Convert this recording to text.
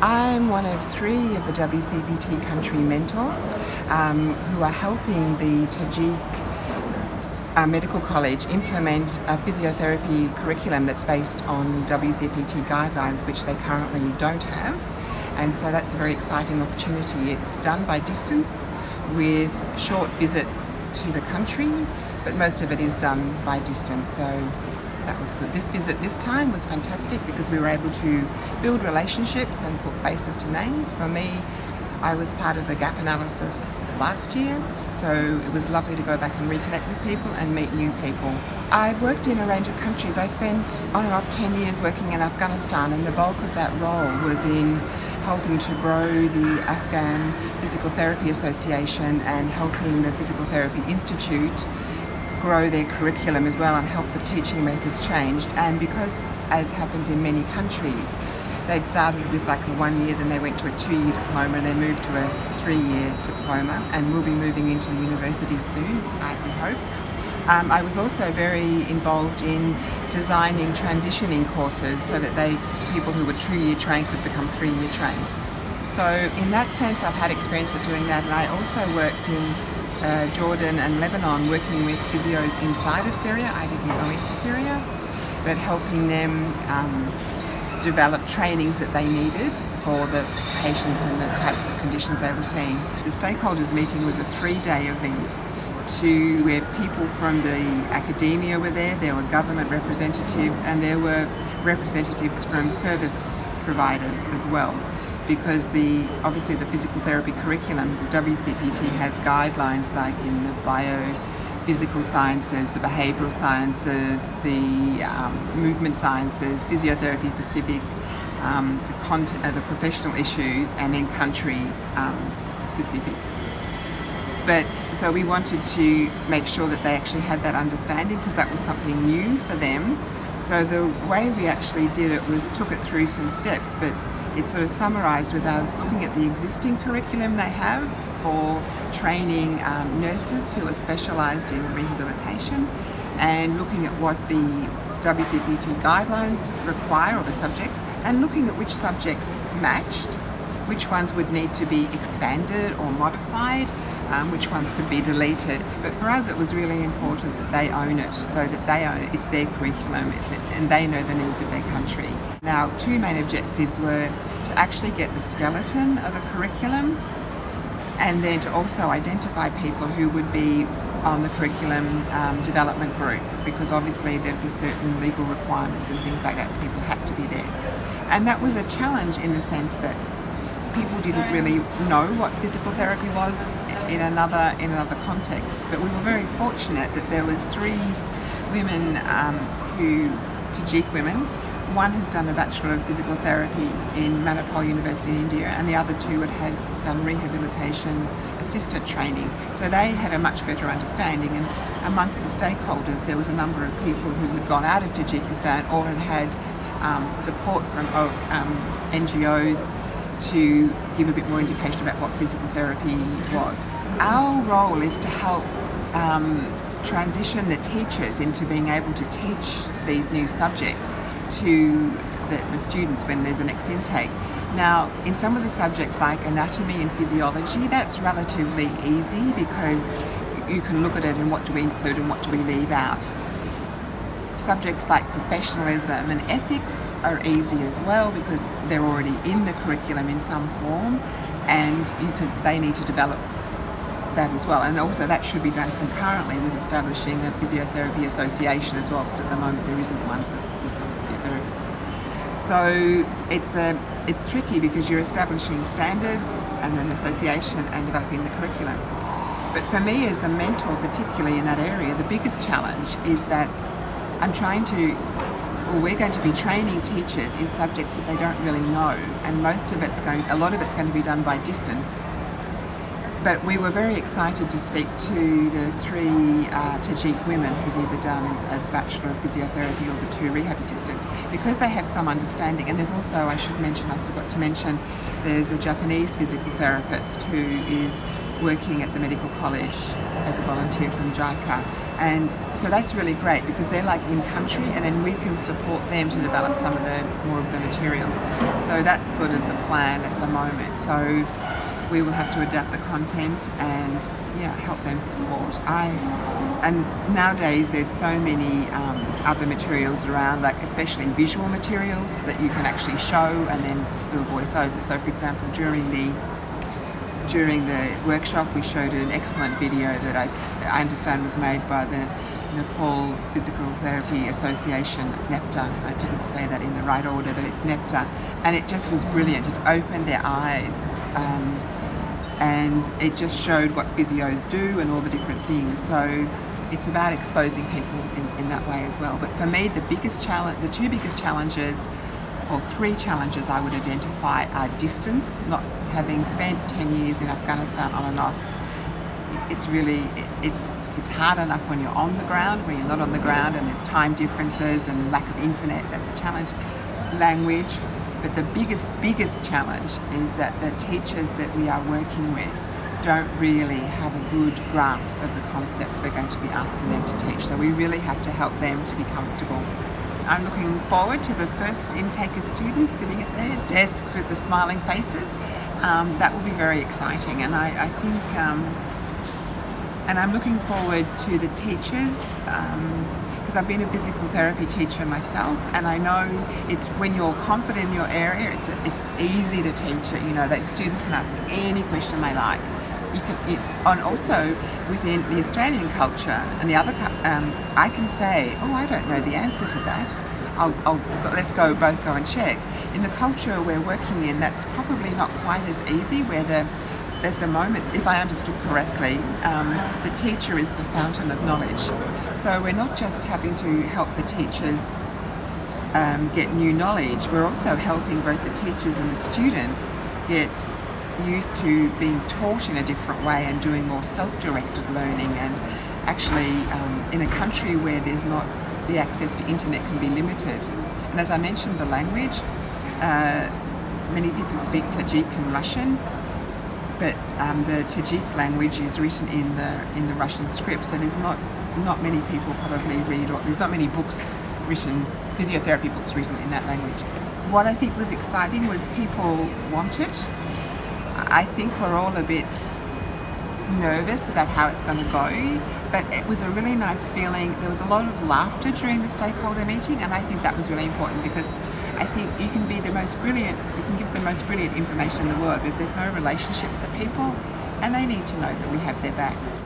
I'm one of 3 of the WCPT country mentors who are helping the Tajik Medical College implement a physiotherapy curriculum that's based on WCPT guidelines, which they currently don't have. And so that's a very exciting opportunity. It's done by distance with short visits to the country, but most of it is done by distance. So that was good. This visit this time was fantastic because we were able to build relationships and put faces to names. For me, I was part of the gap analysis last year, so it was lovely to go back and reconnect with people and meet new people. I've worked in a range of countries. I spent on and off 10 years working in Afghanistan, and the bulk of that role was in helping to grow the Afghan Physical Therapy Association and helping the Physical Therapy Institute grow their curriculum as well and help the teaching methods changed. And because, as happens in many countries, they'd started with like a 1 year, then they went to a 2-year diploma, and they moved to a 3-year diploma, and we'll be moving into the universities soon, we hope. I was also very involved in designing transitioning courses so that people who were 2-year trained could become 3-year trained. So in that sense, I've had experience of doing that, and I also worked in Jordan and Lebanon working with physios inside of Syria. I didn't go into Syria, but helping them develop trainings that they needed for the patients and the types of conditions they were seeing. The stakeholders meeting was a 3-day event where people from the academia were there were government representatives, and there were representatives from service providers as well. Because obviously the physical therapy curriculum, WCPT has guidelines like in the biophysical sciences, the behavioural sciences, the movement sciences, physiotherapy specific, the professional issues, and then country specific. But so we wanted to make sure that they actually had that understanding, because that was something new for them. So the way we actually did it was took it through some steps, but it's sort of summarised with us looking at the existing curriculum they have for training nurses who are specialised in rehabilitation, and looking at what the WCPT guidelines require, or the subjects, and looking at which subjects matched, which ones would need to be expanded or modified, which ones could be deleted. But for us, it was really important that they own it, so that they own it. It's their curriculum and they know the needs of their country. Now, 2 main objectives were to actually get the skeleton of a curriculum, and then to also identify people who would be on the curriculum development group, because obviously there'd be certain legal requirements and things like that people had to be there. And that was a challenge in the sense that people didn't really know what physical therapy was in another context. But we were very fortunate that there was 3 women Tajik women. One has done a Bachelor of Physical Therapy in Manipal University in India, and the other 2 had done rehabilitation assistant training. So they had a much better understanding, and amongst the stakeholders there was a number of people who had gone out of Tajikistan or had support from NGOs to give a bit more indication about what physical therapy was. Our role is to help transition the teachers into being able to teach these new subjects to the students when there's a next intake. Now, in some of the subjects like anatomy and physiology, that's relatively easy because you can look at it and what do we include and what do we leave out. Subjects like professionalism and ethics are easy as well because they're already in the curriculum in some form, and they need to develop that as well. And also that should be done concurrently with establishing a physiotherapy association as well, because at the moment there isn't one, there's no physiotherapists. So it's tricky because you're establishing standards and an association and developing the curriculum. But for me as the mentor, particularly in that area, the biggest challenge is that we're going to be training teachers in subjects that they don't really know, and a lot of it's going to be done by distance. But we were very excited to speak to the 3 Tajik women who've either done a Bachelor of Physiotherapy or the 2 rehab assistants, because they have some understanding. And there's also, I forgot to mention, there's a Japanese physical therapist who is working at the medical college as a volunteer from JICA, And so that's really great because they're like in country, and then we can support them to develop some of the more of the materials. So that's sort of the plan at the moment. So we will have to adapt the content and help them support. And nowadays there's so many other materials around, like especially visual materials that you can actually show and then just do a voiceover. So for example, during the workshop we showed an excellent video that I understand was made by the Nepal Physical Therapy Association, NEPTA. I didn't say that in the right order, but it's NEPTA, and it just was brilliant. It opened their eyes, and it just showed what physios do and all the different things. So it's about exposing people in that way as well. But for me, the two biggest challenges, or three challenges I would identify, are distance. Not having spent 10 years in Afghanistan on and off, it's hard enough when you're on the ground. When you're not on the ground and there's time differences and lack of internet, that's a challenge. Language. But the biggest challenge is that the teachers that we are working with don't really have a good grasp of the concepts we're going to be asking them to teach. So we really have to help them to be comfortable. I'm looking forward to the first intake of students sitting at their desks with the smiling faces. That will be very exciting, and I think, and I'm looking forward to the teachers, because I've been a physical therapy teacher myself, and I know it's when you're confident in your area, it's easy to teach it. That students can ask any question they like. And also within the Australian culture and the other, I can say, I don't know the answer to that. Let's both go and check. In the culture we're working in, that's probably not quite as easy, where at the moment, if I understood correctly, the teacher is the fountain of knowledge. So we're not just having to help the teachers get new knowledge, we're also helping both the teachers and the students get used to being taught in a different way and doing more self-directed learning. And actually in a country where there's not the access to internet can be limited. And as I mentioned, the language, many people speak Tajik and Russian, but the Tajik language is written in the Russian script, so there's not many people probably read, or there's not many books written, physiotherapy books written in that language. What I think was exciting was people want it. I think we're all a bit nervous about how it's going to go, but it was a really nice feeling. There was a lot of laughter during the stakeholder meeting, and I think that was really important, because I think you can give the most brilliant information in the world, but if there's no relationship with the people, and they need to know that we have their backs.